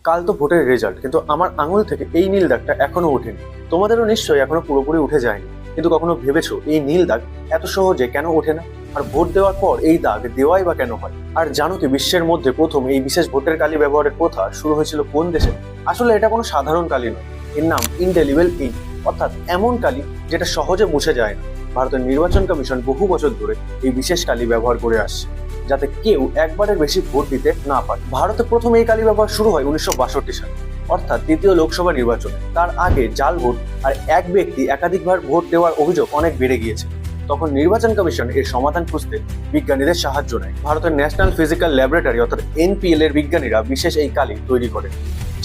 কাল তো ভোটের রেজাল্ট, কিন্তু আমার আঙুল থেকে এই নীল দাগটা এখনো ওঠেনি। তোমাদেরও নিশ্চয়ই এখনো পুরোপুরি উঠে যায়নি, কিন্তু কখনো ভেবেছো এই নীল দাগ এত সহজে কেন ওঠে না? আর ভোট দেওয়ার পর এই দাগ দেওয়াই বা কেন হয়? আর জানো কি বিশ্বের মধ্যে প্রথম এই বিশেষ ভোটের কালি ব্যবহারের প্রথা শুরু হয়েছিল কোন দেশে? আসলে এটা কোনো সাধারণ কালি নয়, এর নাম ইনডেলিবল ইঙ্ক, অর্থাৎ এমন কালি যেটা সহজে মুছে যায় না। ভারতের নির্বাচন কমিশন বহু বছর ধরে এই বিশেষ কালি ব্যবহার করে আসছে, যাতে কেউ একবারের বেশি ভোট দিতে না পারে। ভারতে প্রথম এই কালি ব্যবহার শুরু হয় 1962 সালে, অর্থাৎ দ্বিতীয় লোকসভা নির্বাচনে। তার আগে জাল ভোট আর এক ব্যক্তি একাধিকবার ভোট দেওয়ার অভিযোগ অনেক বেড়ে গিয়েছে। তখন নির্বাচন কমিশন এর সমাধান খুঁজতে বিজ্ঞানীদের সাহায্য নেয়। ভারতের ন্যাশনাল ফিজিক্যাল ল্যাবরেটরি অর্থাৎ এনপিএল এর বিজ্ঞানীরা বিশেষ এই কালি তৈরি করেন,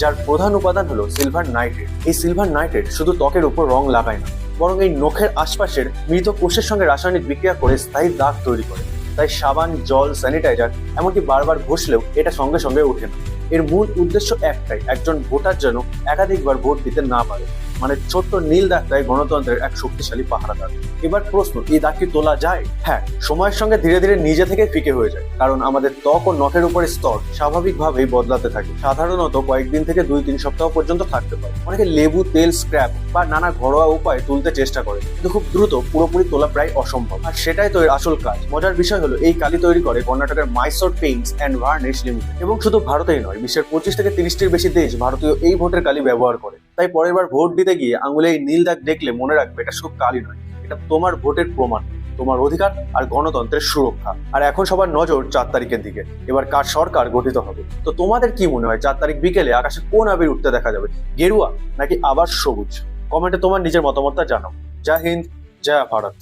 যার প্রধান উপাদান হলো সিলভার নাইট্রেট। এই সিলভার নাইট্রেট শুধু ত্বকের উপর রং লাগায় না, বরং এই নখের আশপাশের মৃত কোষের সঙ্গে রাসায়নিক বিক্রিয়া করে স্থায়ী দাগ তৈরি করে। তাই সাবান, জল, স্যানিটাইজার এমনকি বারবার ঘষলেও এটা সঙ্গে সঙ্গে ওঠে না। এর মূল উদ্দেশ্য একটাই, একজন ভোটার যেন একাধিকবার ভোট দিতে না পারে। মানে ছোট্ট নীল দাগটাই গণতন্ত্রের এক শক্তিশালী পাহারাদার। এবার প্রশ্ন, এই দাগ কি তোলা যায়? হ্যাঁ, সময়ের সঙ্গে ধীরে ধীরে নিজে থেকে ফিকে হয়ে যায়, কারণ আমাদের ত্বক ও নখের উপরে স্তর স্বাভাবিকভাবেই বদলাতে থাকে। সাধারণত কয়েকদিন থেকে 2-3 সপ্তাহ পর্যন্ত থাকতে পারে। অনেকে লেবু, তেল, স্ক্র্যাপ বা নানা ঘরোয়া উপায়ে তুলতে চেষ্টা করে, কিন্তু খুব দ্রুত পুরোপুরি তোলা প্রায় অসম্ভব। আর সেটাই তো এর আসল কাজ। মজার বিষয় হলো এই কালি তৈরি করে কর্ণাটকের Mysore Paints and varnish limited. এবং শুধু ভারতেই নয়, বিশ্বের 25 থেকে 30টির বেশি দেশ ভারতীয় এই ভোটের কালি ব্যবহার করে। তাই পরের বার ভোট দিতে গিয়ে আঙুলে এই নীল দাগ দেখলে মনে রাখবে, এটা শুধু কালি নয়, এটা তোমার ভোটের প্রমাণ, তোমার অধিকার আর গণতন্ত্রের সুরক্ষা। আর এখন সবার নজর 4 তারিখের দিকে। এবার কার সরকার গঠিত হবে? তো তোমাদের কি মনে হয় 4 তারিখ বিকেলে আকাশে কোন আবির উঠতে দেখা যাবে? গেরুয়া নাকি আবার সবুজ? কমেন্টে তোমার নিজের মতামতটা জানাও। জয় হিন্দ, জয় ভারত।